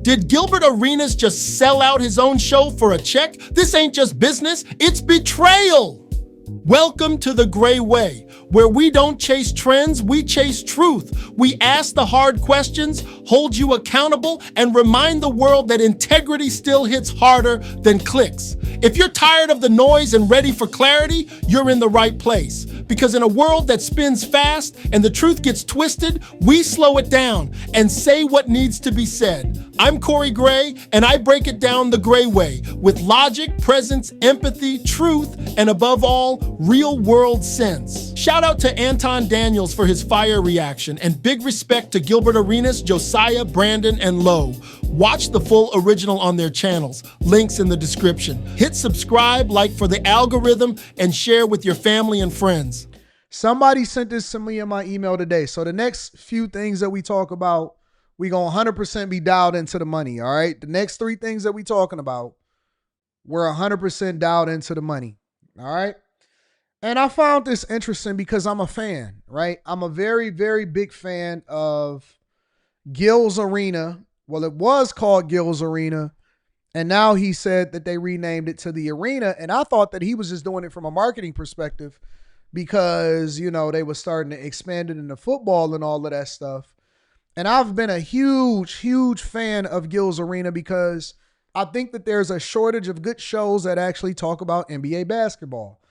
Did Gilbert Arenas just sell out his own show for a check? This ain't just business, it's betrayal. Welcome to the Gray Way, where we don't chase trends, we chase truth. We ask the hard questions, hold you accountable, and remind the world that integrity still hits harder than clicks. If you're tired of the noise and ready for clarity, you're in the right place. Because in a world that spins fast and the truth gets twisted, we slow it down and say what needs to be said. I'm Corey Gray, and I break it down the Gray Way with logic, presence, empathy, truth, and above all, real world sense. Shout out to Anton Daniels for his fire reaction, and big respect to Gilbert Arenas, Josiah, Brandon, and Lowe. Watch the full original on their channels. Links in the description. Hit subscribe, like for the algorithm, and share with your family and friends. Somebody sent this to me in my email today. So the next few things that we talk about, we gonna 100% be dialed into the money, all right? The next three things that we talking about, we're 100% dialed into the money, all right? And I found this interesting because I'm a fan, right? I'm a very, very big fan of Gil's Arena. Well, it was called Gil's Arena, and now he said that they renamed it to the Arena, and I thought that he was just doing it from a marketing perspective because, you know, they were starting to expand it into football and all of that stuff. And I've been a huge, huge fan of Gil's Arena because I think that there's a shortage of good shows that actually talk about NBA basketball,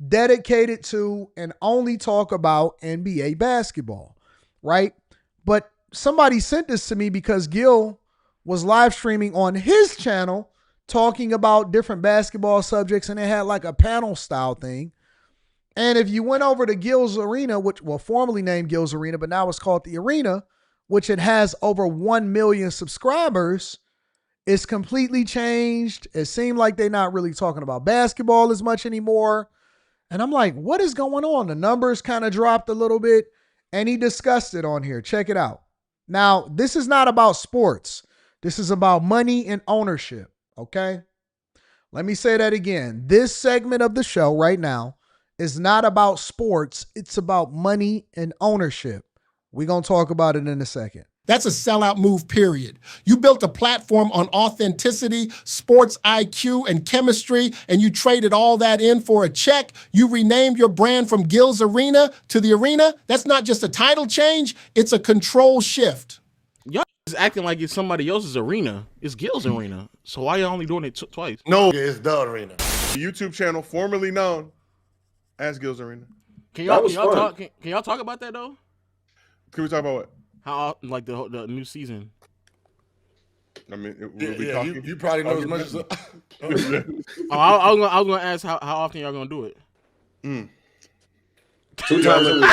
dedicated to and only talk about NBA basketball, right? But somebody sent this to me because Gil was live streaming on his channel talking about different basketball subjects, and it had like a panel style thing. And if you went over to Gil's Arena, which was formerly named Gil's Arena, but now it's called the Arena, which it has over 1 million subscribers, it's completely changed. It seemed like they're not really talking about basketball as much anymore. And I'm like, what is going on? The numbers kind of dropped a little bit, and he discussed it on here. Check it out. Now, this is not about sports. This is about money and ownership, okay? Let me say that again. This segment of the show right now is not about sports. It's about money and ownership. We're going to talk about it in a second. That's a sellout move, period. You built a platform on authenticity, sports IQ, and chemistry, and you traded all that in for a check. You renamed your brand from Gil's Arena to the Arena. That's not just a title change, it's a control shift. Y'all is acting like it's somebody else's arena. It's Gil's Arena. So why y'all only doing it twice? No, it's the Arena. The YouTube channel formerly known as Gil's Arena. Can y'all talk about that though? Can we talk about what? How like the new season? I mean, we'll be talking. You probably know as much as. I was gonna ask how often y'all gonna do it. 2 times a week.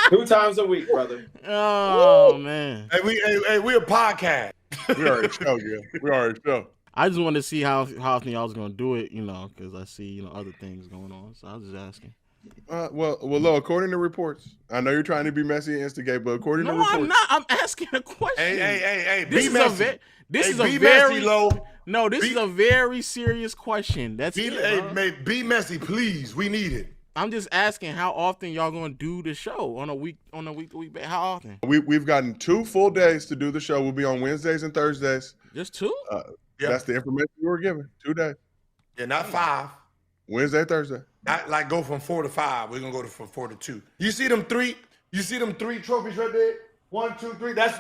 2 times a week, brother. Oh man. Hey, we a podcast. We already show, yeah. We already show. I just wanted to see how often y'all was gonna do it, you know, because I see other things going on. So I was just asking. Well, according to reports, I know you're trying to be messy and instigate, but according to reports, I'm not. I'm asking a question. Hey, this is messy. This is be a very messy, Lo. No, this is a very serious question. Be messy, please. We need it. I'm just asking how often y'all gonna do the show on a week to week basis. How often? We've gotten 2 full days to do the show. We'll be on Wednesdays and Thursdays. Just 2? Yep. That's the information we were given. 2 days. Yeah, not 5. Wednesday, Thursday. Not like go from 4 to 5. We're gonna go from 4 to 2. You see them 3? You see them 3 trophies right there? 1, 2, 3. That's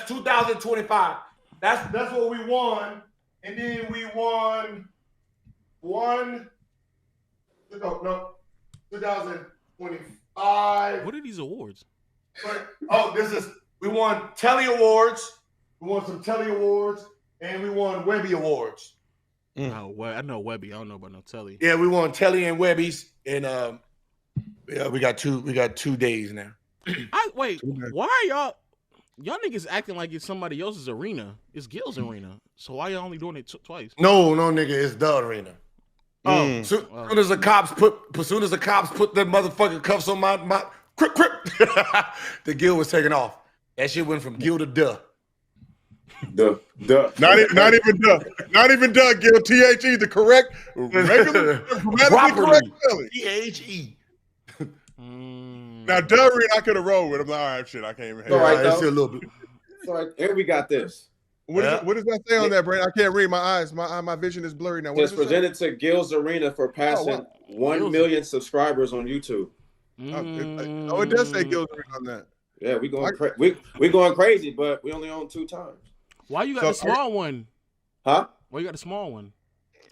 2025. That's what we won, and then we won 2025. What are these awards? We won Telly Awards. We won some Telly Awards, and we won Webby Awards. I know Webby. I don't know about no Telly. Yeah, we won Telly and Webby's, and we got 2 days now. Why are y'all niggas acting like it's somebody else's arena? It's Gil's Arena. So why y'all only doing it twice? No, nigga, it's the Arena. Soon as the cops put their motherfucking cuffs on my crip, the Gil was taken off. That shit went from Gil to duh. Duh. Not even duh, Gil. THE, the correct, regular, grammatically correct spelling. THE. Now, Durry, I could have rolled with him. All right, shit, I can't even. All right, it's a little bit. All right, here we got this. What does that say on that, Brandon? I can't read. My eyes, my vision is blurry now. What It's does it say? presented to Gil's Arena for passing 1 million subscribers on YouTube. It does say Gil's Arena on that. Yeah, we going crazy, but we only own 2 times. Why you got the small one? Huh? Why you got the small one?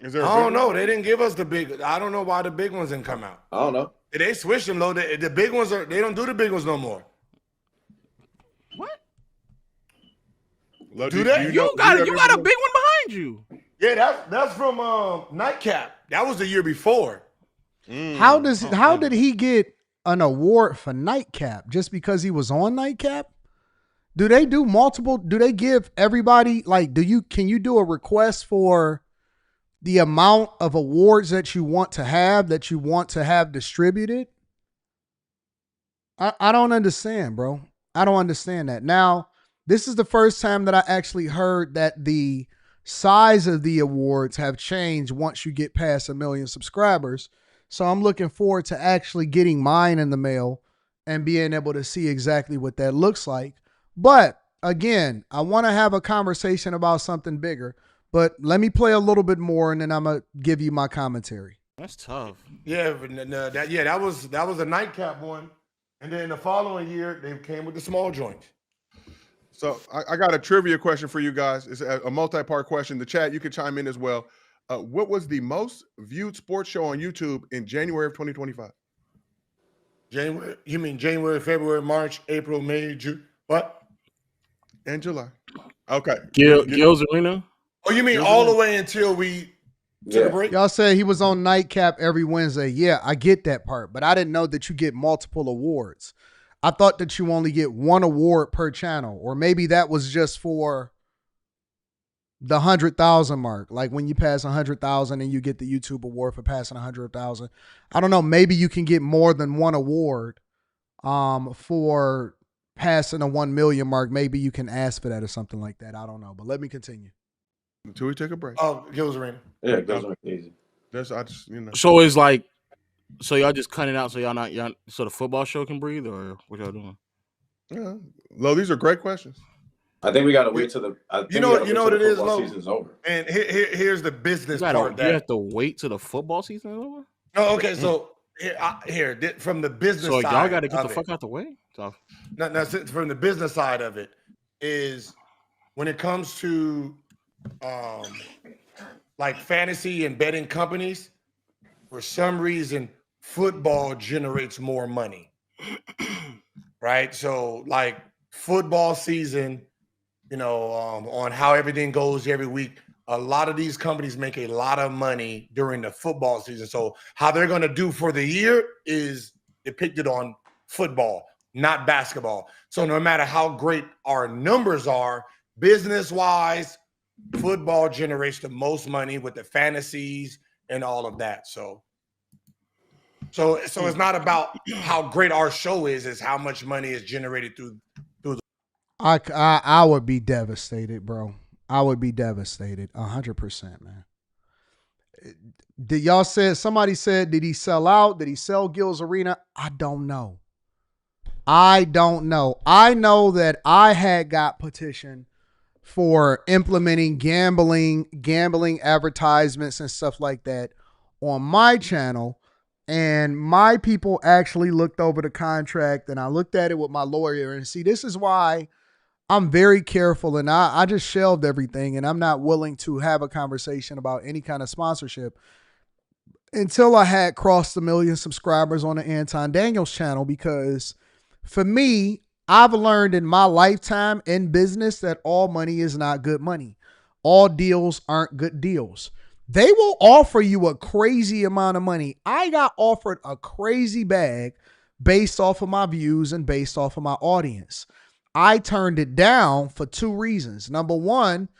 I don't know. They didn't give us the big. I don't know why the big ones didn't come out. I don't know. They switched them though. The big ones they don't do the big ones no more. What? Do that? You got a big one behind you. Yeah, that's from Nightcap. That was the year before. How did he get an award for Nightcap just because he was on Nightcap? Do they do multiple? Do they give everybody like? Can you do a request for the amount of awards that you want to have distributed? I don't understand, bro. I don't understand that. Now, this is the first time that I actually heard that the size of the awards have changed once you get past 1 million subscribers. So I'm looking forward to actually getting mine in the mail and being able to see exactly what that looks like. But again, I want to have a conversation about something bigger. But let me play a little bit more, and then I'm gonna give you my commentary. That's tough. Yeah, that was a Nightcap one, and then the following year they came with the small joints. So I got a trivia question for you guys. It's a multi-part question. The chat, you can chime in as well. What was the most viewed sports show on YouTube in January of 2025? January? You mean January, February, March, April, May, June? What? And July. Okay. Gil's Arena. Oh, you mean all the way until we took a break? Y'all said he was on Nightcap every Wednesday. Yeah, I get that part, but I didn't know that you get multiple awards. I thought that you only get 1 award per channel, or maybe that was just for the 100,000 mark. Like when you pass 100,000 and you get the YouTube award for passing 100,000. I don't know. Maybe you can get more than 1 award for passing a 1 million mark. Maybe you can ask for that or something like that. I don't know, but let me continue. Until we take a break. Oh, Gil's Arena. Yeah, Gil's Arena easy. So it's like, so y'all just cut it out so so the football show can breathe, or what y'all doing? Yeah, Lo, these are great questions. I think we got to wait till the. You know what it is, Lo? Season's over. And here's the business part. You have to wait till the football season is over. Oh, okay. So from the business side, y'all got to get the fuck out the way. So now, from the business side of it is when it comes to like fantasy and betting companies, for some reason football generates more money, right? So like football season, on how everything goes every week, a lot of these companies make a lot of money during the football season. So how they're going to do for the year is depicted on football, not basketball. So no matter how great our numbers are, business-wise, football generates the most money with the fantasies and all of that. So it's not about how great our show is, it's how much money is generated through the. I would be devastated, bro. I would be devastated 100%, man. Somebody said, did he sell out? Did he sell Gil's Arena? I don't know. I know that I had got petition for implementing gambling advertisements and stuff like that on my channel. And my people actually looked over the contract, and I looked at it with my lawyer, and see, this is why I'm very careful, and I just shelved everything, and I'm not willing to have a conversation about any kind of sponsorship until I had crossed 1 million subscribers on the Anton Daniels channel, because for me, I've learned in my lifetime in business that all money is not good money. All deals aren't good deals. They will offer you a crazy amount of money. I got offered a crazy bag based off of my views and based off of my audience. I turned it down for 2 reasons. Number one,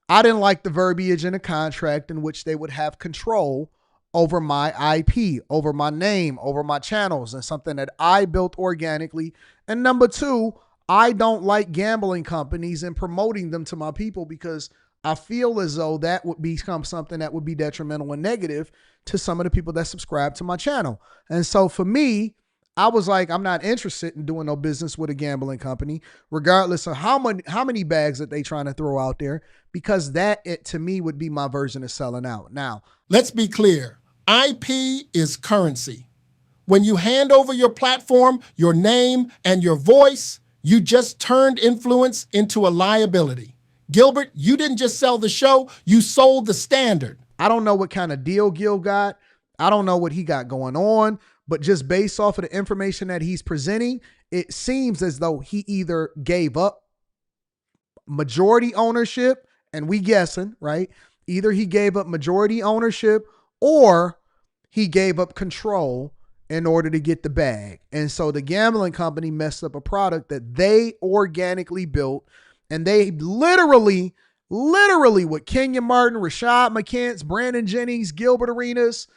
I didn't like the verbiage in the contract in which they would have control over my IP, over my name, over my channels, and something that I built organically. And number 2, I don't like gambling companies and promoting them to my people, because I feel as though that would become something that would be detrimental and negative to some of the people that subscribe to my channel. And so for me, I was like, I'm not interested in doing no business with a gambling company, regardless of how many bags that they trying to throw out there, because to me would be my version of selling out. Now, Let's be clear. IP is currency. When you hand over your platform, your name, and your voice, you just turned influence into a liability. Gilbert, you didn't just sell the show, you sold the standard. I don't know what kind of deal Gil got. I don't know what he got going on, but just based off of the information that he's presenting, it seems as though he either gave up majority ownership, and we guessing, right? Either he gave up majority ownership or he gave up control in order to get the bag. And so the gambling company messed up a product that they organically built, and they literally with Kenya Martin, Rashad McCants, Brandon Jennings, Gilbert Arenas,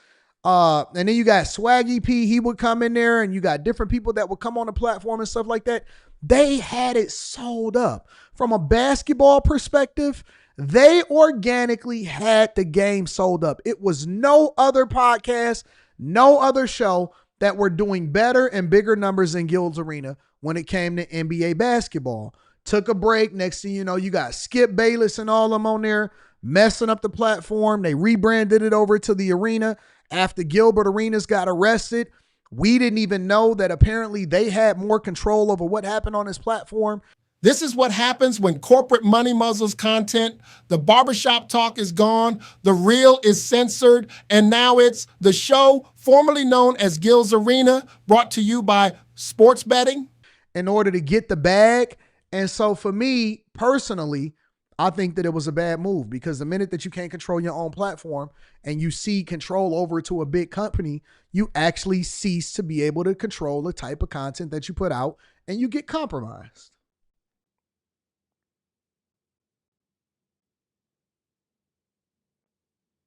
and then you got Swaggy P, he would come in there, and you got different people that would come on the platform and stuff like that. They had it sold up. From a basketball perspective, they organically had the game sold up. It was no other podcast, no other show that were doing better and bigger numbers than Gil's Arena when it came to NBA basketball. Took a break. Next thing you know, you got Skip Bayless and all of them on there messing up the platform. They rebranded it over to the Arena after Gilbert Arenas got arrested. We didn't even know that apparently they had more control over what happened on his platform. This is what happens when corporate money muzzles content. The barbershop talk is gone. The real is censored. And now it's the show formerly known as Gil's Arena, brought to you by sports betting. In order to get the bag. And so for me personally, I think that it was a bad move, because the minute that you can't control your own platform and you see control over to a big company, you actually cease to be able to control the type of content that you put out, and you get compromised.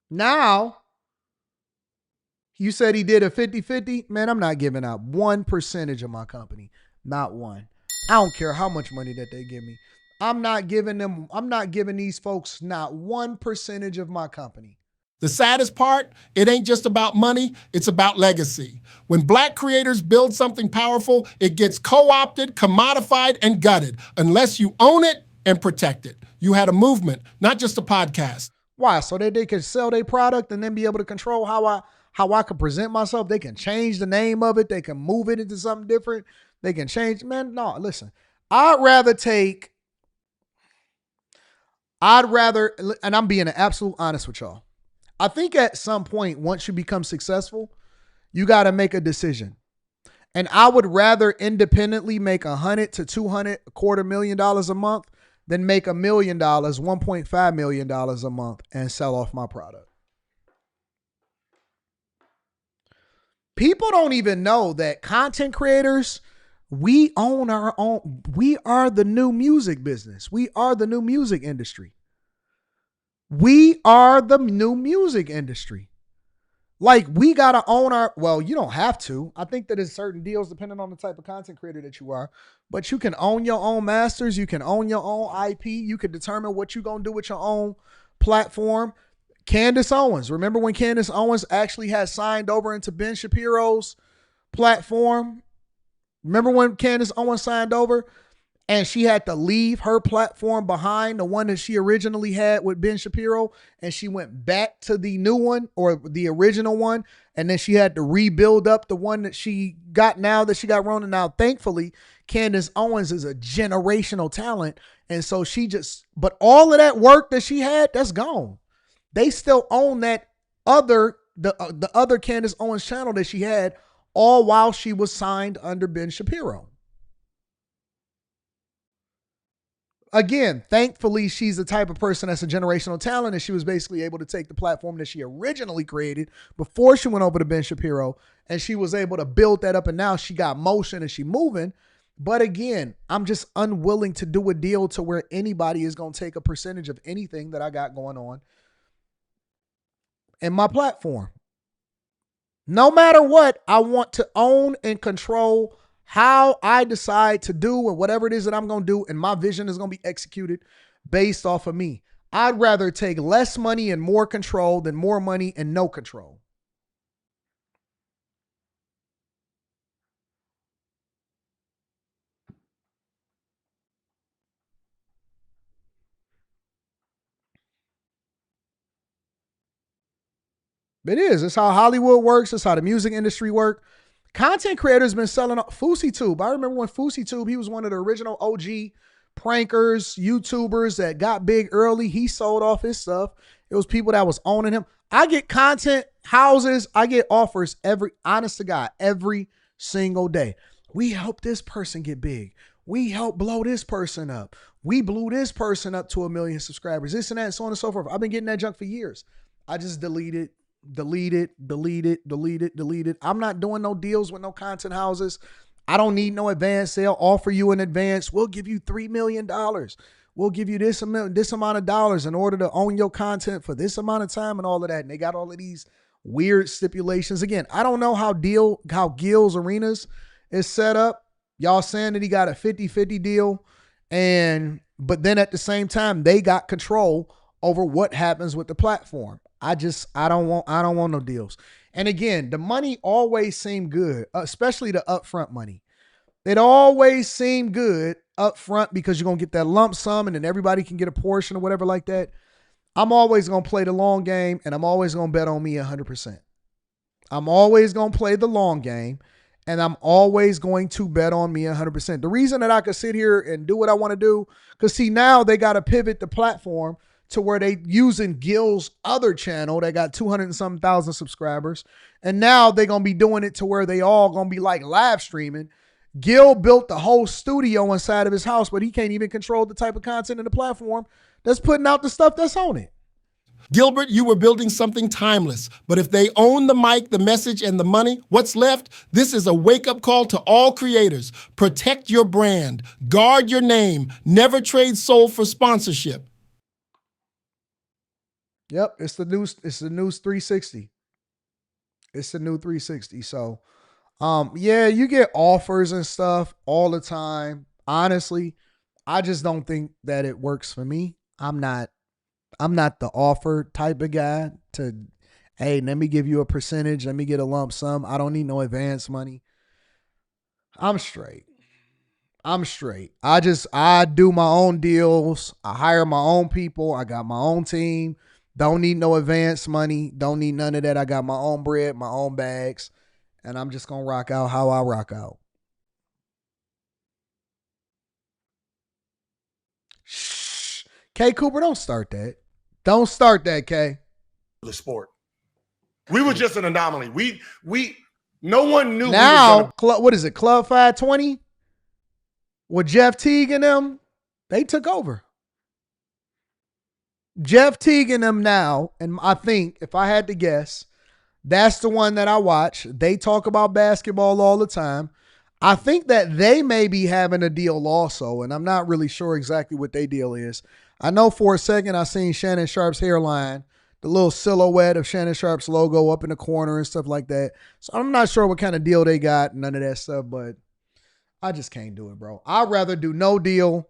Now, you said he did a 50-50. Man, I'm not giving up 1% of my company. Not one. I don't care how much money that they give me. I'm not giving these folks not 1% of my company. The saddest part, it ain't just about money, it's about legacy. When Black creators build something powerful, it gets co-opted, commodified, and gutted, unless you own it and protect it. You had a movement, not just a podcast. Why? So that they can sell their product and then be able to control how I can present myself. They can change the name of it. They can move it into something different. They can change. Man, no, listen. I'd rather, and I'm being absolute honest with y'all. I think at some point, once you become successful, you got to make a decision. And I would rather independently make $100 to $200, $250,000 a month than make $1 million, $1.5 million a month and sell off my product. People don't even know that content creators, we own our own. We are the new music business. We are the new music industry. We are the new music industry. Like, we got to own well, you don't have to. I think that there's certain deals depending on the type of content creator that you are. But you can own your own masters. You can own your own IP. You can determine what you're going to do with your own platform. Candace Owens. Remember when Candace Owens actually had signed over into Ben Shapiro's platform? Remember when Candace Owens signed over and she had to leave her platform behind, the one that she originally had with Ben Shapiro, and she went back to the new one, or the original one, and then she had to rebuild up the one that she got now that she got Rona. Now, thankfully, Candace Owens is a generational talent, and so but all of that work that she had, that's gone. They still own that the other Candace Owens channel that she had, all while she was signed under Ben Shapiro. Again, thankfully, she's the type of person that's a generational talent, and she was basically able to take the platform that she originally created before she went over to Ben Shapiro, and she was able to build that up, and now she got motion and she moving. But again, I'm just unwilling to do a deal to where anybody is going to take a percentage of anything that I got going on in my platform. No matter what, I want to own and control how I decide to do and whatever it is that I'm going to do, and my vision is going to be executed based off of me. I'd rather take less money and more control than more money and no control. It is. It's how Hollywood works. It's how the music industry works. Content creators been selling FouseyTube. I remember when FouseyTube, he was one of the original OG prankers, YouTubers that got big early. He sold off his stuff. It was people that was owning him. I get content houses. I get offers honest to God, every single day. We helped this person get big. We helped blow this person up. We blew this person up to 1 million subscribers. This and that, so on and so forth. I've been getting that junk for years. I just delete it. I'm not doing no deals with no content houses. I don't need no advance. They'll offer you an advance. We'll give you $3 million. We'll give you this amount of dollars in order to own your content for this amount of time and all of that. And they got all of these weird stipulations. Again, I don't know how Gilbert Arenas is set up. Y'all saying that he got a 50-50 deal. But then at the same time, they got control over what happens with the platform. I don't want no deals. And again, the money always seemed good, especially the upfront money. It always seemed good up front because you're going to get that lump sum and then everybody can get a portion or whatever like that. I'm always going to play the long game and I'm always going to bet on me 100%. I'm always going to play the long game and I'm always going to bet on me 100%. The reason that I could sit here and do what I want to do, because see, now they got to pivot the platform to where they using Gil's other channel that got 200 and some thousand subscribers. And now they're going to be doing it to where they all going to be like live streaming. Gil built the whole studio inside of his house, but he can't even control the type of content in the platform that's putting out the stuff that's on it. Gilbert, you were building something timeless, but if they own the mic, the message, and the money, what's left? This is a wake-up call to all creators. Protect your brand, guard your name, never trade soul for sponsorship. Yep, it's the new 360. It's the new 360. So, yeah, you get offers and stuff all the time. Honestly, I just don't think that it works for me. I'm not the offer type of guy to, hey, let me give you a percentage, let me get a lump sum. I don't need no advance money. I'm straight. I do my own deals. I hire my own people. I got my own team. Don't need no advance money. Don't need none of that. I got my own bread, my own bags, and I'm just going to rock out how I rock out. Shh. K. Cooper, don't start that. Don't start that, K. The sport. We were just an anomaly. We no one knew. Now, what is it? Club 520 with Jeff Teague and them, they took over. Jeff Teague and them now, and I think if I had to guess, that's the one that I watch. They talk about basketball all the time. I think that they may be having a deal also, and I'm not really sure exactly what their deal is. I know for a second I seen Shannon Sharp's hairline, the little silhouette of Shannon Sharp's logo up in the corner and stuff like that. So I'm not sure what kind of deal they got, none of that stuff, but I just can't do it, bro. I'd rather do no deal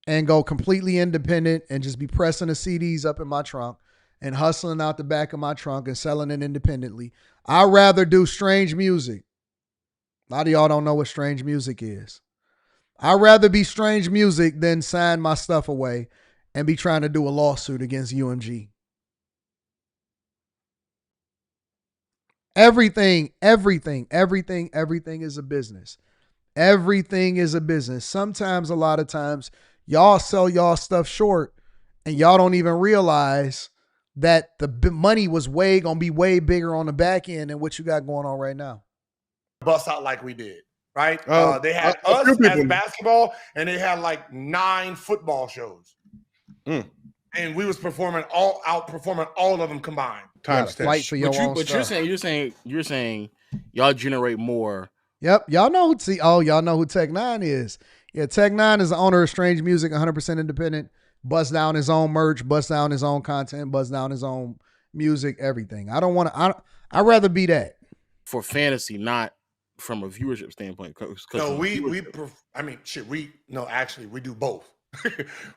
and go completely independent and just be pressing the CDs up in my trunk and hustling out the back of my trunk and selling it independently. I'd rather do Strange Music. A lot of y'all don't know what Strange Music is. I'd rather be Strange Music than sign my stuff away and be trying to do a lawsuit against UMG. Everything is a business. Everything is a business. Sometimes, a lot of times, y'all sell y'all stuff short and y'all don't even realize that the money was gonna be way bigger on the back end than what you got going on right now. Bust out like we did, right? They had us as basketball, and they had like 9 football shows, and we was outperforming all of them combined. Times 10. Fight for your own But stuff. you're saying y'all generate more. Yep, y'all know y'all know who Tech Nine is. Yeah, Tech Nine is the owner of Strange Music, 100% independent. Busts down his own merch, busts down his own content, busts down his own music, everything. I'd rather be that. For fantasy, not from a viewership standpoint. No, we do both.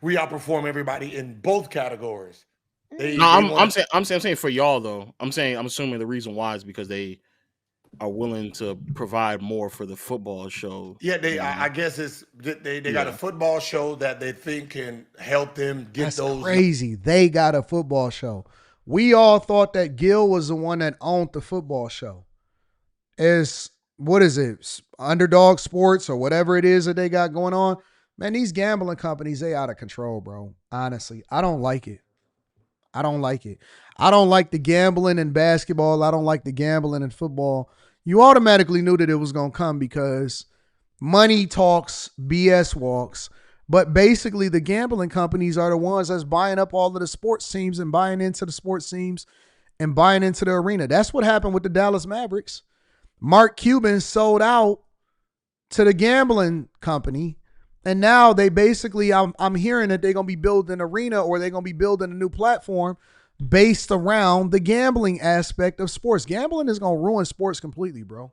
We outperform everybody in both categories. I'm saying for y'all though. I'm assuming the reason why is because they are willing to provide more for the football show. Yeah, I guess it's they got a football show that they think can help them get That's those. Crazy. They got a football show. We all thought that Gil was the one that owned the football show. What is it? Underdog Sports or whatever it is that they got going on. Man, these gambling companies, they out of control, bro. Honestly, I don't like it. I don't like it. I don't like the gambling in basketball. I don't like the gambling in football. You automatically knew that it was going to come because money talks, BS walks. But basically, the gambling companies are the ones that's buying up all of the sports teams and buying into the sports teams and buying into the arena. That's what happened with the Dallas Mavericks. Mark Cuban sold out to the gambling company. And now they basically, I'm hearing that they're going to be building an arena or they're going to be building a new platform based around the gambling aspect of sports. Gambling is going to ruin sports completely, bro.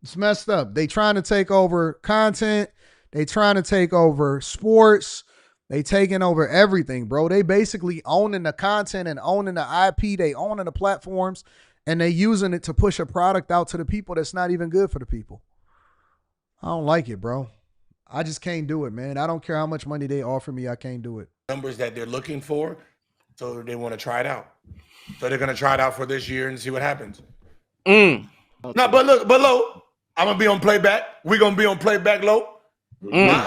It's messed up. They trying to take over content. They trying to take over sports. They taking over everything, bro. They basically owning the content and owning the IP. They owning the platforms. And they using it to push a product out to the people that's not even good for the people. I don't like it, bro. I just can't do it, man. I don't care how much money they offer me. I can't do it. Numbers that they're looking for, so they want to try it out. So they're going to try it out for this year and see what happens. No, but look, but Lo, I'm going to be on playback. We're going to be on playback, Lo.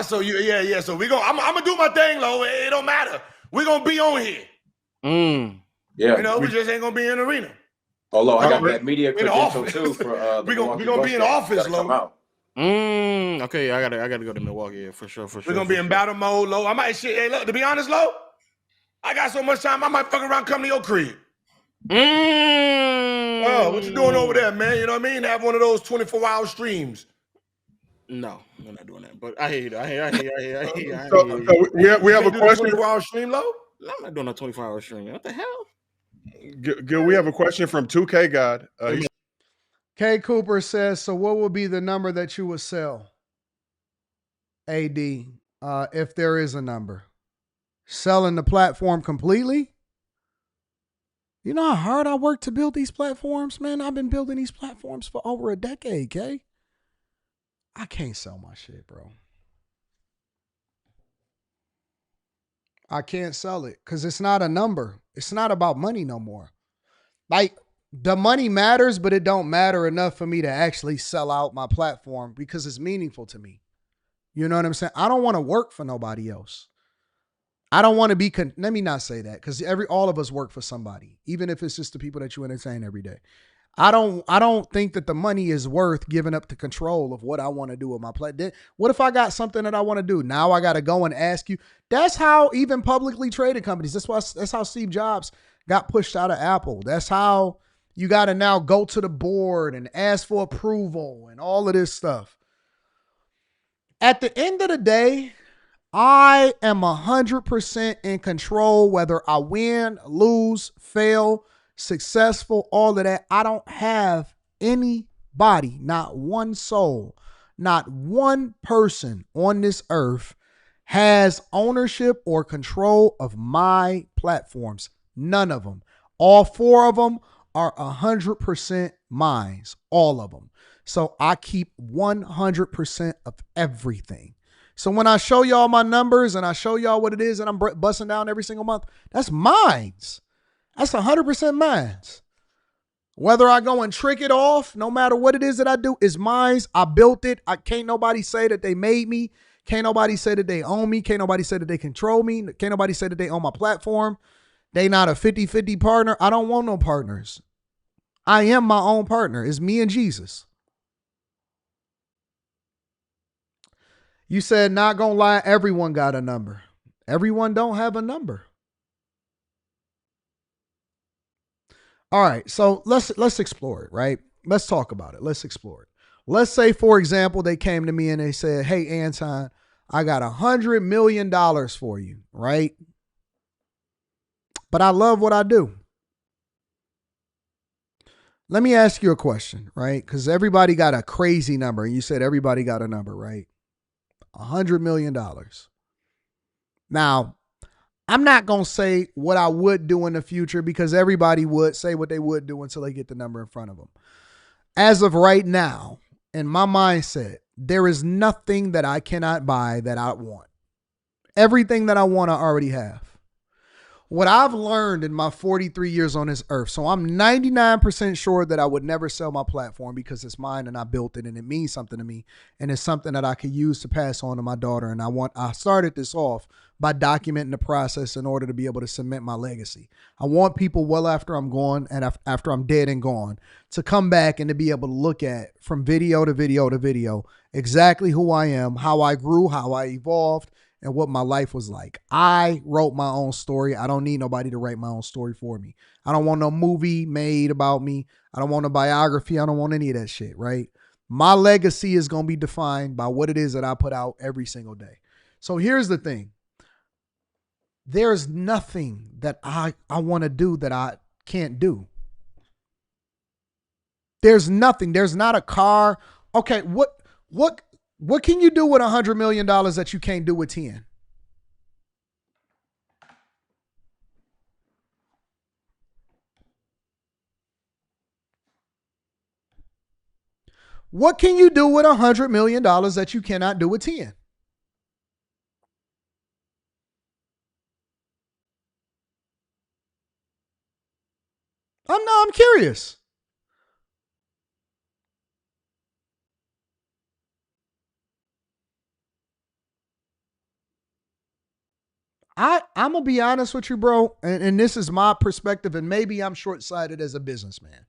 So yeah. So I'm going to do my thing, Lo. It don't matter. We're going to be on here. Yeah. You know, we just ain't going to be in the arena. Although I got that media credential too for we're gonna be in office, Lo. Okay, I gotta go to Milwaukee, for sure. We're gonna be in battle mode, Lo. I might shit. Hey, look, to be honest, Lo, I got so much time. I might fuck around, come to your crib. Oh, what you doing over there, man? You know what I mean? Have one of those 24-hour streams. No, we're not doing that. But I hear you. I hear you. So we have a question. 24-hour stream, Lo. I'm not doing a 24-hour stream. What the hell? Gil, we have a question from 2K God. K Cooper says, so what would be the number that you would sell? AD, if there is a number. Selling the platform completely? You know how hard I worked to build these platforms, man? I've been building these platforms for over a decade, K. I can't sell my shit, bro. I can't sell it because it's not a number. It's not about money no more. Like, the money matters, but it don't matter enough for me to actually sell out my platform because it's meaningful to me. You know what I'm saying? I don't want to work for nobody else. I don't want to be, let me not say that because all of us work for somebody, even if it's just the people that you entertain every day. I don't think that the money is worth giving up the control of what I want to do with my platform. What if I got something that I want to do? Now I got to go and ask you. That's how even publicly traded companies, that's how Steve Jobs got pushed out of Apple. That's how you got to now go to the board and ask for approval and all of this stuff. At the end of the day, I am 100% in control, whether I win, lose, fail, successful, all of that. I don't have anybody, not one soul, not one person on this earth has ownership or control of my platforms. None of them. All four of them are 100% mine, all of them. So I keep 100% of everything. So when I show y'all my numbers and I show y'all what it is that I'm busting down every single month, that's mine. That's 100% mine. Whether I go and trick it off, no matter what it is that I do, is mine. I built it. I can't nobody say that they made me. Can't nobody say that they own me. Can't nobody say that they control me. Can't nobody say that they own my platform. They not a 50-50 partner. I don't want no partners. I am my own partner. It's me and Jesus. You said, not gonna lie, everyone got a number. Everyone don't have a number. All right, so let's explore it, right? Let's talk about it. Let's explore it. Let's say, for example, they came to me and they said, hey, Anton, I got $100 million for you, right? But I love what I do. Let me ask you a question, right? Because everybody got a crazy number. You said everybody got a number, right? $100 million. Now, I'm not going to say what I would do in the future because everybody would say what they would do until they get the number in front of them. As of right now, in my mindset, there is nothing that I cannot buy that I want. Everything that I want, I already have. What I've learned in my 43 years on this earth, so I'm 99% sure that I would never sell my platform because it's mine and I built it and it means something to me. And it's something that I could use to pass on to my daughter. And I started this off by documenting the process in order to be able to cement my legacy. I want people well after I'm gone and after I'm dead and gone to come back and to be able to look at from video to video to video exactly who I am, how I grew, how I evolved, and what my life was like. I wrote my own story. I don't need nobody to write my own story for me. I don't want no movie made about me. I don't want a biography. I don't want any of that shit, right? My legacy is going to be defined by what it is that I put out every single day. So here's the thing. There's nothing that I want to do that I can't do. There's nothing. There's not a car. Okay, what can you do with $100 million that you can't do with 10? What can you do with $100 million that you cannot do with 10? I'm curious. I'm going to be honest with you, bro. And this is my perspective. And maybe I'm short-sighted as a businessman.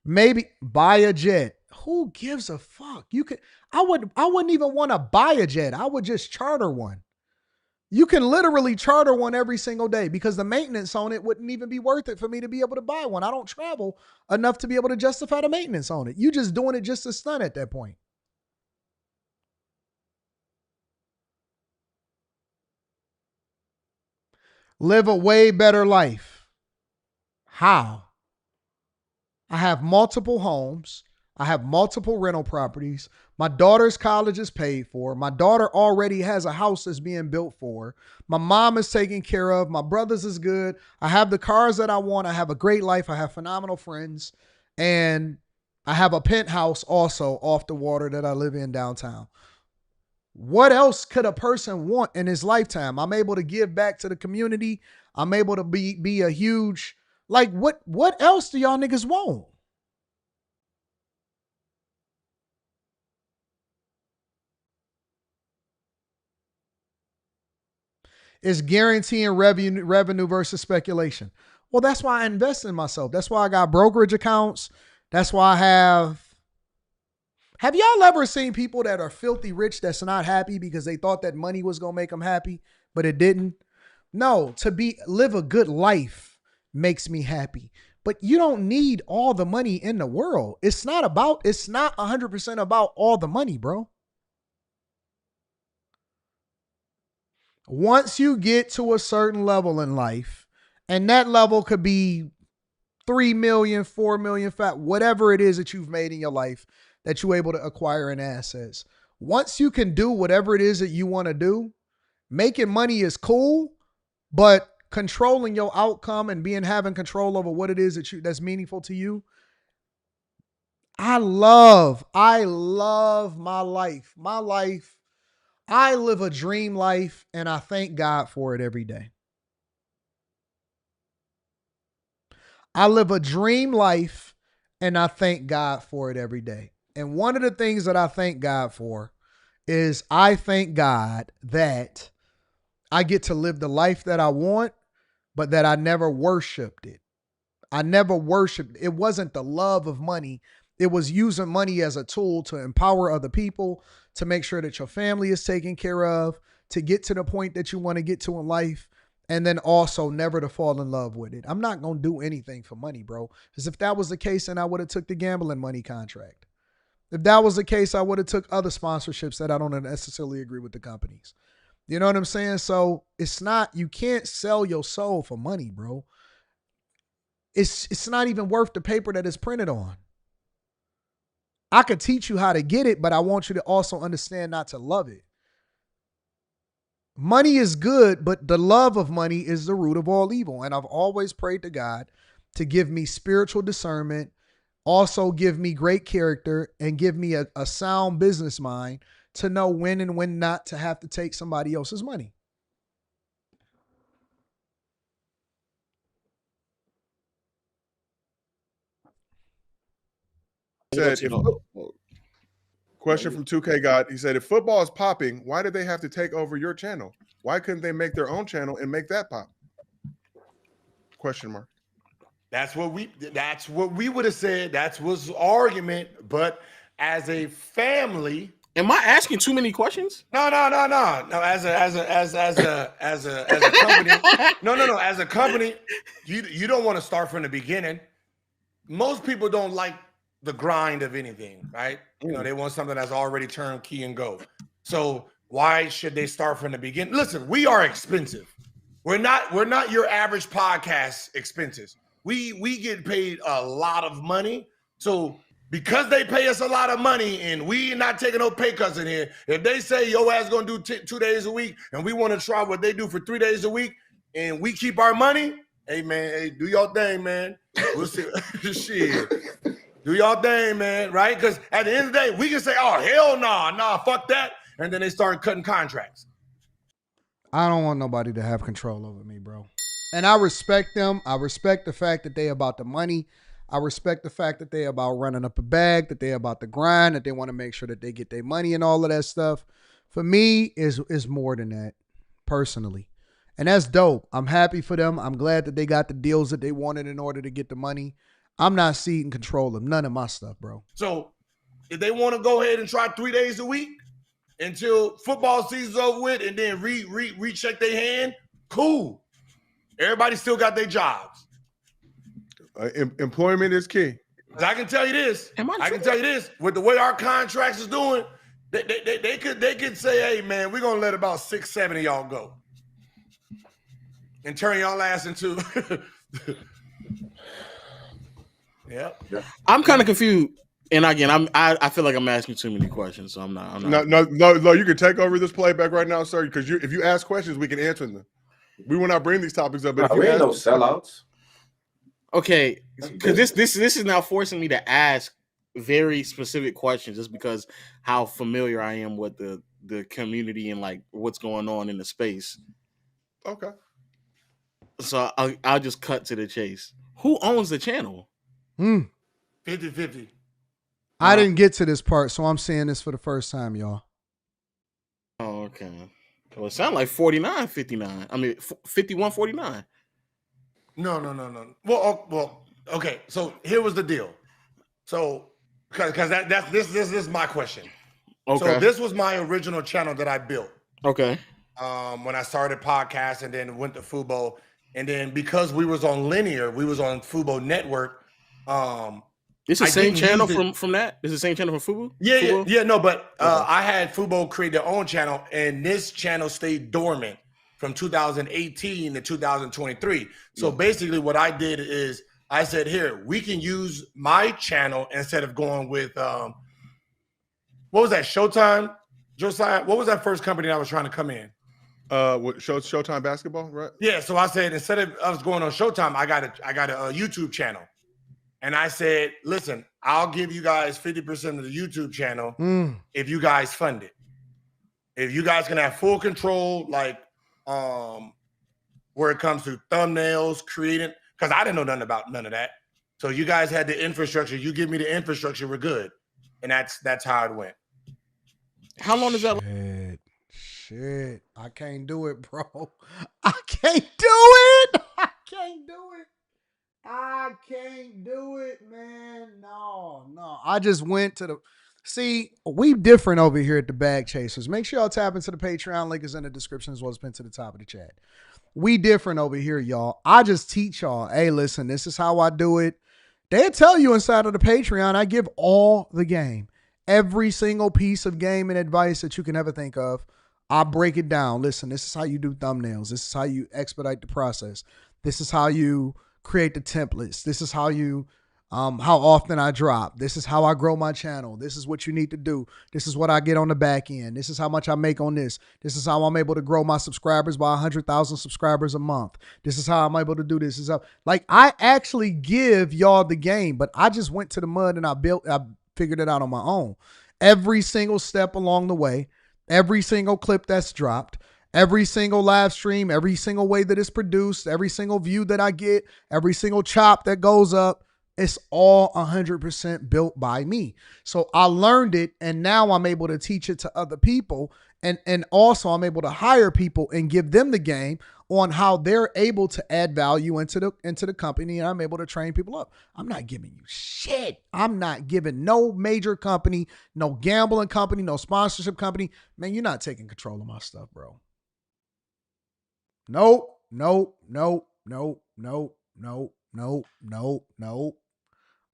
Maybe buy a jet. Who gives a fuck? I wouldn't even want to buy a jet. I would just charter one. You can literally charter one every single day because the maintenance on it wouldn't even be worth it for me to be able to buy one. I don't travel enough to be able to justify the maintenance on it. You just doing it just to stun at that point. Live a way better life. How? I have multiple homes. I have multiple rental properties. My daughter's college is paid for. My daughter already has a house that's being built for her. My mom is taken care of. My brother's is good. I have the cars that I want. I have a great life. I have phenomenal friends. And I have a penthouse also off the water that I live in downtown. What else could a person want in his lifetime? I'm able to give back to the community. I'm able to be a huge, like, what else do y'all niggas want? It's guaranteeing revenue versus speculation. Well, that's why I invest in myself. That's why I got brokerage accounts. That's why I have y'all ever seen people that are filthy rich that's not happy because they thought that money was going to make them happy, but it didn't? No, live a good life makes me happy. But you don't need all the money in the world. It's not 100% about all the money, bro. Once you get to a certain level in life, and that level could be 3 million, 4 million, whatever it is that you've made in your life that you're able to acquire in assets. Once you can do whatever it is that you want to do, making money is cool, but controlling your outcome and having control over what it is that's meaningful to you. I love my life. My life, I live a dream life and I thank God for it every day. I live a dream life and I thank God for it every day. And one of the things that I thank God for is I thank God that I get to live the life that I want, but that I never worshiped it. I never worshiped. It wasn't the love of money. It was using money as a tool to empower other people, to make sure that your family is taken care of, to get to the point that you want to get to in life, and then also never to fall in love with it. I'm not going to do anything for money, bro. Because if that was the case, then I would have took the gambling money contract. If that was the case, I would have took other sponsorships that I don't necessarily agree with the companies. You know what I'm saying? So you can't sell your soul for money, bro. It's not even worth the paper that it's printed on. I could teach you how to get it, but I want you to also understand not to love it. Money is good, but the love of money is the root of all evil. And I've always prayed to God to give me spiritual discernment, also give me great character, and give me a sound business mind to know when and when not to have to take somebody else's money. Said, question from 2K God. He said, if football is popping, why did they have to take over your channel? Why couldn't they make their own channel and make that pop? Question mark. That's what we would have said. That was argument. But as a family, am I asking too many questions? No. As a company, no. As a company, you don't want to start from the beginning. Most people don't like the grind of anything, right? You know, they want something that's already turnkey and go. So why should they start from the beginning? Listen, we are expensive. We're not your average podcast expenses. We get paid a lot of money. So because they pay us a lot of money and we not taking no pay cuts in here, if they say your ass gonna do 2 days a week and we want to try what they do for 3 days a week and we keep our money, hey man, hey, do your thing, man. We'll see. Shit. Do y'all thing, man, right? Because at the end of the day, we can say, oh, hell nah, fuck that. And then they start cutting contracts. I don't want nobody to have control over me, bro. And I respect them. I respect the fact that they about the money. I respect the fact that they about running up a bag, that they about the grind, that they want to make sure that they get their money and all of that stuff. For me, is more than that, personally. And that's dope. I'm happy for them. I'm glad that they got the deals that they wanted in order to get the money. I'm not ceding control of none of my stuff, bro. So if they want to go ahead and try 3 days a week until football season's over with and then recheck their hand, cool. Everybody still got their jobs. Employment is key. I can tell you this. With the way our contracts is doing, they could say, hey, man, we're going to let about 6, 7 of y'all go and turn y'all ass into Yeah. I'm kind of confused, and again, I feel like I'm asking too many questions, so I'm not. No. You can take over this playback right now, sir. Because if you ask questions, we can answer them. We will not bring these topics up. But we ain't no sellouts. Okay, because this is now forcing me to ask very specific questions, just because how familiar I am with the community and like what's going on in the space. Okay. So I'll just cut to the chase. Who owns the channel? 50-50. I didn't get to this part, so I'm saying this for the first time, y'all. Oh, okay. Well, it sounds like 49-59. I mean, 51-49. No. Well, okay. So here was the deal. So, because this is my question. Okay. So this was my original channel that I built. Okay. When I started podcast and then went to Fubo, and then because we was on linear, we was on Fubo Network. It's the same channel from that? It's the same channel from Fubo? Yeah. No, but I had Fubo create their own channel, and this channel stayed dormant from 2018 to 2023. So basically what I did is I said, here, we can use my channel instead of going with, what was that, Showtime? Josiah, what was that first company that was trying to come in? Showtime Basketball, right? Yeah, so I said, instead of us going on Showtime, I got a YouTube channel. And I said, listen, I'll give you guys 50% of the YouTube channel if you guys fund it. If you guys can have full control, like where it comes to thumbnails, creating, because I didn't know nothing about none of that. So you guys had the infrastructure. You give me the infrastructure, we're good. And that's how it went. How long does that? Shit. I can't do it, bro. I can't do it. I can't do it, man. No. I just went to the... See, we different over here at the Bag Chasers. Make sure y'all tap into the Patreon. Link is in the description as well as pinned to the top of the chat. We different over here, y'all. I just teach y'all, hey, listen, this is how I do it. They'll tell you inside of the Patreon, I give all the game. Every single piece of game and advice that you can ever think of, I break it down. Listen, this is how you do thumbnails. This is how you expedite the process. This is how you create the templates. This is how you, how often I drop. This is how I grow my channel. This is what you need to do. This is what I get on the back end. This is how much I make on this. This is how I'm able to grow my subscribers by 100,000 subscribers a month. This is how I'm able to do this. Like, I actually give y'all the game, but I just went to the mud and I figured it out on my own. Every single step along the way, every single clip that's dropped, every single live stream, every single way that it's produced, every single view that I get, every single chop that goes up, It's all 100% built by me. So I learned it, and now I'm able to teach it to other people. And also I'm able to hire people and give them the game on how they're able to add value into the company. And I'm able to train people up. I'm not giving you shit. I'm not giving no major company, no gambling company, no sponsorship company. Man, you're not taking control of my stuff, bro. Nope.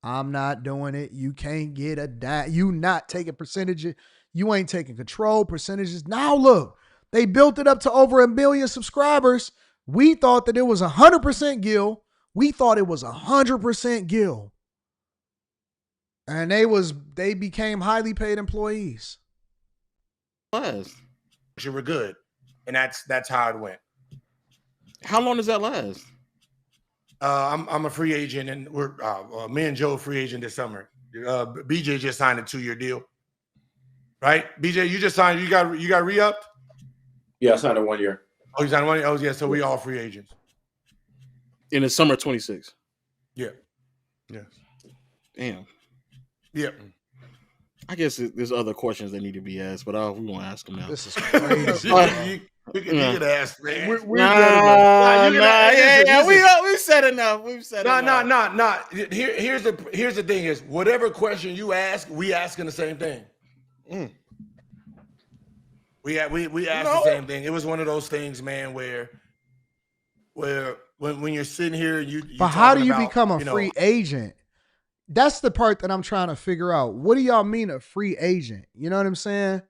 I'm not doing it. You can't get a dime. You not taking percentages. You ain't taking control percentages. Now look, they built it up to over 1 million subscribers. We thought that it was 100% Gil. We thought it was 100% Gil. And they became highly paid employees. You were good. And that's how it went. How long does that last? I'm a free agent, and we're me and Joe free agent this summer. BJ just signed a 2-year deal, right? BJ, you just signed. You got re-upped. Yeah, I signed a 1 year. Oh, you signed 1 year. Oh, yeah. So we all free agents In the summer 26. Yeah. Yes. Damn. Yeah. I guess there's other questions that need to be asked, but we won't ask them now. This is crazy. You can ask, man. We We've said enough. No. Here's the thing: is whatever question you ask, we asking the same thing. We asked the same thing. It was one of those things, man, where when you're sitting here, you. But how do you become a free agent? That's the part that I'm trying to figure out. What do y'all mean a free agent? You know what I'm saying?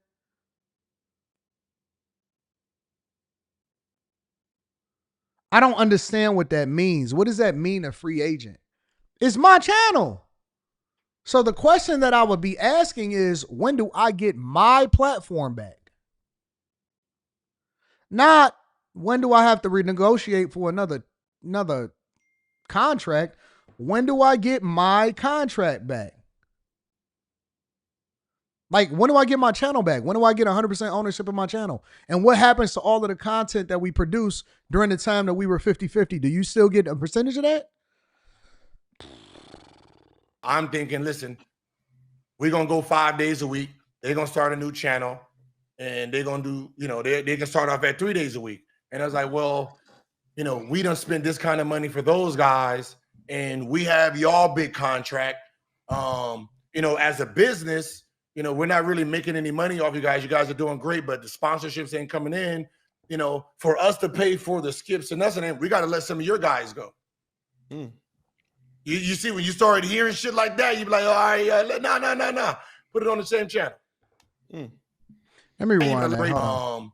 I don't understand what that means. What does that mean, a free agent? It's my channel. So the question that I would be asking is, when do I get my platform back? Not when do I have to renegotiate for another contract? When do I get my contract back? Like, when do I get my channel back? When do I get 100% ownership of my channel? And what happens to all of the content that we produce during the time that we were 50-50? Do you still get a percentage of that? I'm thinking, listen, we're going to go 5 days a week. They're going to start a new channel, and they're going to do, they can start off at 3 days a week. And I was like, well, we done spent this kind of money for those guys, and we have y'all big contract. As a business, we're not really making any money off you guys. You guys are doing great, but the sponsorships ain't coming in. For us to pay for the skips and nothing, we got to let some of your guys go. You see, when you started hearing shit like that, you be like, all right, no. Put it on the same channel. Let me rewind that.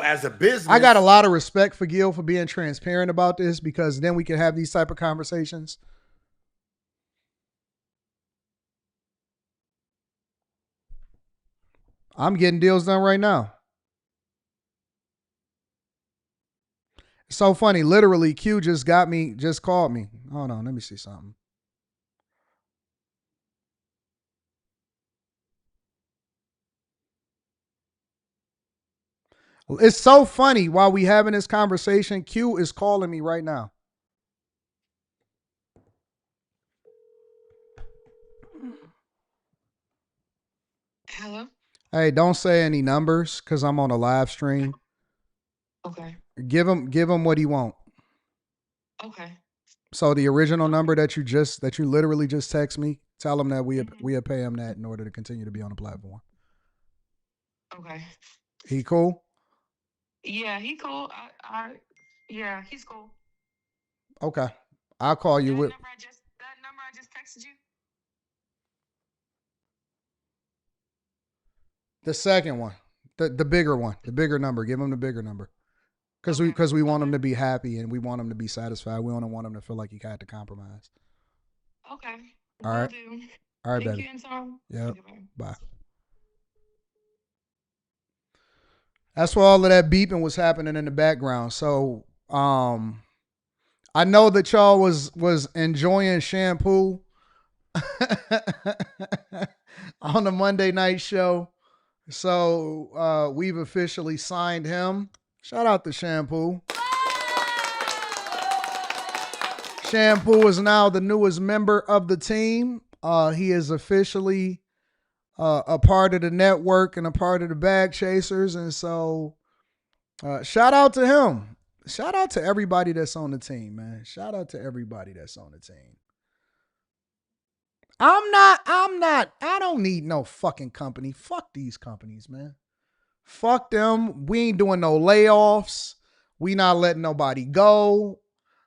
As a business, I got a lot of respect for Gil for being transparent about this, because then we can have these type of conversations. I'm getting deals done right now. It's so funny. Literally, Q just called me. Hold on, let me see something. It's so funny. While we having this conversation, Q is calling me right now. Hello? Hey, don't say any numbers because I'm on a live stream. Okay. Give him what he want. Okay. So the original number that you literally just text me, tell him that we'll pay him that in order to continue to be on the platform. Okay. He cool? Yeah, he cool. Yeah, he's cool. Okay. I'll call you with That number I just texted you? the second one. The bigger one. The bigger number. Give him the bigger number. Because we want him to be happy and we want him to be satisfied. We don't want him to feel like he had to compromise. Okay. All right. Do. All right, Thank baby. you, Anton. Yep. Okay, bye. Bye. That's why all of that beeping was happening in the background. So I know that y'all was enjoying Shampoo on the Monday night show. So we've officially signed him. Shout out to Shampoo. Shampoo is now the newest member of the team. He is officially a part of the network and a part of the Bag Chasers. And so shout out to him. Shout out to everybody that's on the team, man. Shout out to everybody that's on the team. I don't need no fucking company. Fuck these companies, man. Fuck them. We ain't doing no layoffs. We not letting nobody go.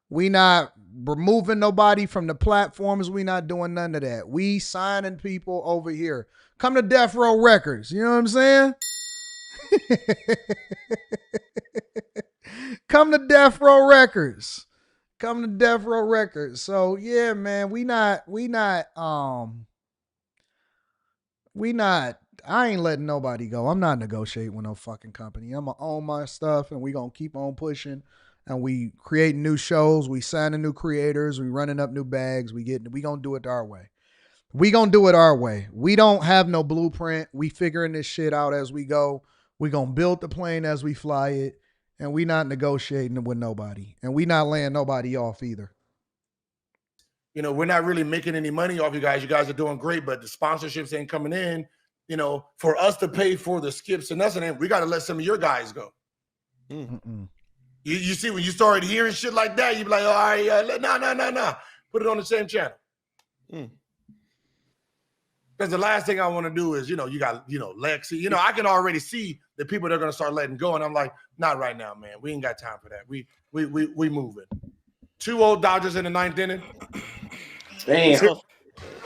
We not removing nobody from the platforms. We not doing none of that. We signing people over here. Come to Death Row Records. You know what I'm saying? Come to Death Row Records. Come to Death Row Records. So yeah, man, I ain't letting nobody go. I'm not negotiating with no fucking company. I'm gonna own my stuff and we gonna keep on pushing and we creating new shows, we signing new creators, we running up new bags, we gonna do it our way. We gonna do it our way. We don't have no blueprint. We figuring this shit out as we go. We gonna build the plane as we fly it. And we not negotiating with nobody. And we not laying nobody off either. You know, we're not really making any money off you guys. You guys are doing great, but the sponsorships ain't coming in. You know, for us to pay for the skips and nothing, we got to let some of your guys go. You see, when you start hearing shit like that, you be like, all right, no. Put it on the same channel. Because the last thing I want to do is, you got, Lexi. I can already see the people that are going to start letting go. And I'm like, not right now, man. We ain't got time for that. We moving. 2 old Dodgers in the 9th inning. Damn.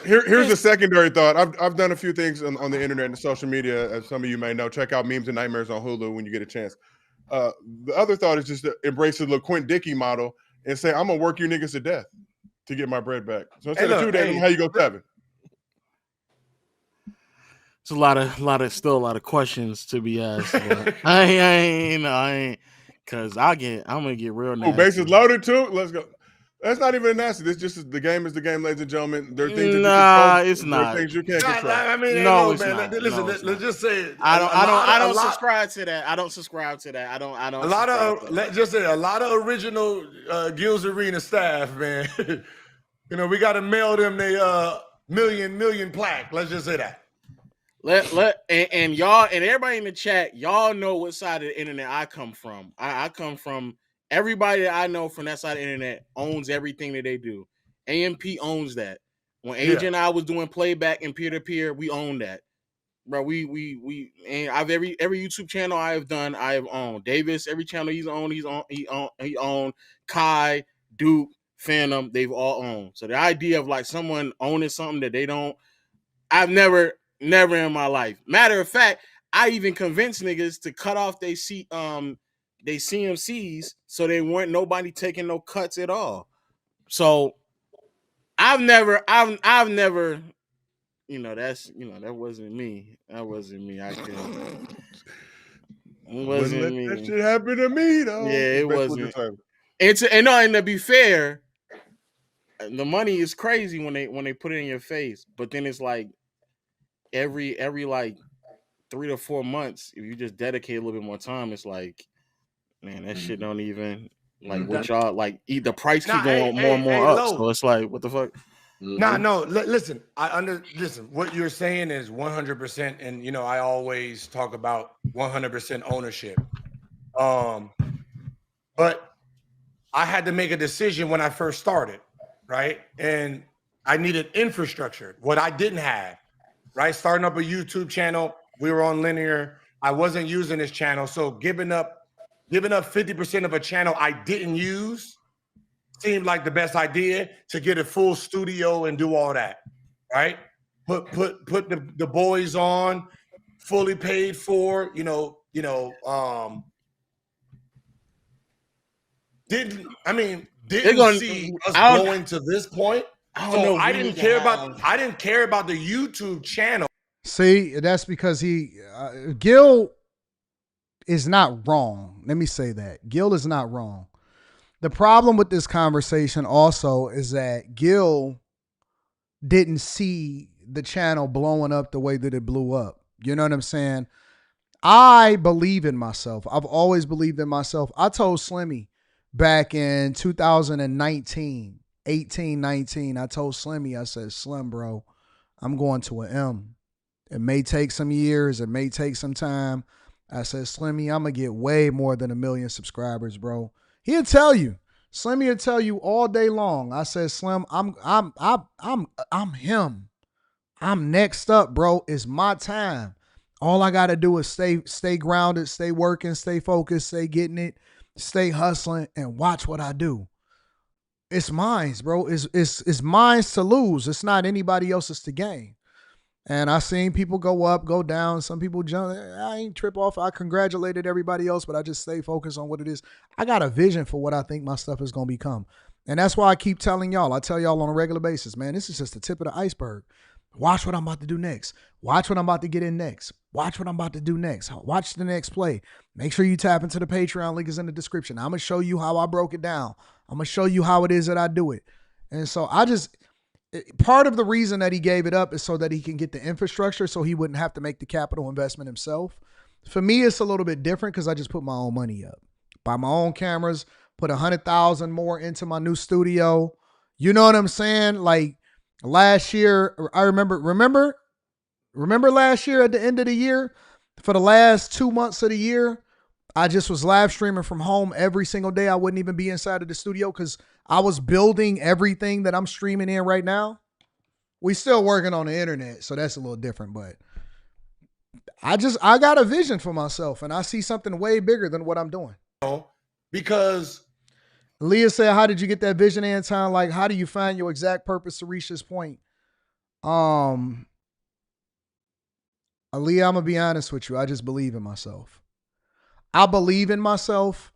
Here's a secondary thought. I've done a few things on the internet and social media, as some of you may know. Check out Memes and Nightmares on Hulu when you get a chance. The other thought is just to embrace the LaQuint Dickey model and say, I'm going to work you niggas to death to get my bread back. So instead of 2 days, how you go 7? It's a lot of questions to be asked. I ain't, because I'm gonna get real nasty. Bases loaded too. Let's go. That's not even nasty. This just the game is the game, ladies and gentlemen. There are things it's not. There are things you can't control. I mean, no, it's man. not. Listen, let's just say it. I don't subscribe to that. I don't subscribe to that. I don't. Let's just say a lot of original Gilbert Arenas staff, man. We got to mail them the million plaque. Let's just say that. And y'all and everybody in the chat, y'all know what side of the internet I come from. I come from everybody that I know from that side of the internet owns everything that they do. AMP owns that. When AJ and I was doing playback and peer-to-peer, we own that. Bro, we and I've every YouTube channel I have done, I have owned. Davis, every channel he owned. Kai, Duke, Phantom, they've all owned. So the idea of like someone owning something that they don't, I've never in my life. Matter of fact, I even convinced niggas to cut off they CMCs so they weren't nobody taking no cuts at all. So I've never, that wasn't me. That wasn't me. I couldn't. It wasn't me. That shit happened to me though. Yeah, it wasn't. And to be fair, the money is crazy when they put it in your face, but then it's like every like 3 to 4 months, if you just dedicate a little bit more time, it's like, man, that shit don't even like what y'all like. The price keep going more and more up, so it's like, what the fuck? Listen. Listen. What you're saying is 100%, and I always talk about 100% ownership. But I had to make a decision when I first started, right? And I needed infrastructure, what I didn't have. Right, starting up a YouTube channel, we were on linear. I wasn't using this channel, so giving up 50% of a channel I didn't use seemed like the best idea to get a full studio and do all that. Right, put the boys on, fully paid for. Didn't see us going to this point. I didn't care about the YouTube channel. See, that's because Gil is not wrong. Let me say that. Gil is not wrong. The problem with this conversation also is that Gil didn't see the channel blowing up the way that it blew up. You know what I'm saying? I believe in myself. I've always believed in myself. I told Slimmy back in 2019, 18, 19, I told Slimmy, I said, Slim, bro, I'm going to an M. It may take some years. It may take some time. I said, Slimmy, I'm going to get way more than 1 million subscribers, bro. He'll tell you. Slimmy will tell you all day long. I said, Slim, I'm him. I'm next up, bro. It's my time. All I got to do is stay grounded, stay working, stay focused, stay getting it, stay hustling, and watch what I do. It's mine, bro. It's mine to lose. It's not anybody else's to gain. And I seen people go up, go down. Some people jump. I ain't trip off. I congratulated everybody else, but I just stay focused on what it is. I got a vision for what I think my stuff is going to become. And that's why I keep telling y'all. I tell y'all on a regular basis, man, this is just the tip of the iceberg. Watch what I'm about to do next. Watch what I'm about to get in next. Watch what I'm about to do next. Watch the next play. Make sure you tap into the Patreon. Link is in the description. I'm going to show you how I broke it down. I'm going to show you how it is that I do it. And so part of the reason that he gave it up is so that he can get the infrastructure so he wouldn't have to make the capital investment himself. For me, it's a little bit different because I just put my own money up. Buy my own cameras, put $100,000 more into my new studio. You know what I'm saying? Like last year, I remember last year at the end of the year, for the last 2 months of the year, I just was live streaming from home every single day. I wouldn't even be inside of the studio because I was building everything that I'm streaming in right now. We still working on the internet, so that's a little different, but I got a vision for myself and I see something way bigger than what I'm doing. Because Leah said, how did you get that vision, Anton? Like, how do you find your exact purpose to reach this point? Aaliyah, I'm going to be honest with you. I just believe in myself. I believe in myself.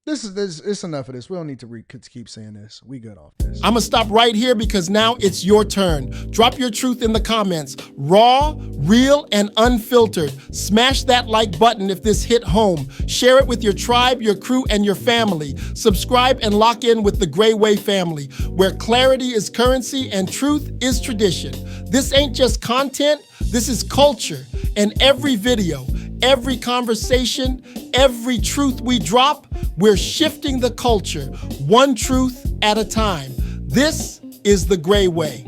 It's enough of this. We don't need to keep saying this. We good off this. I'm going to stop right here because now it's your turn. Drop your truth in the comments. Raw, real, and unfiltered. Smash that like button if this hit home. Share it with your tribe, your crew, and your family. Subscribe and lock in with the Gray Way family, where clarity is currency and truth is tradition. This ain't just content. This is culture. And every video, every conversation, every truth we drop, we're shifting the culture, one truth at a time. This is the Gray Way.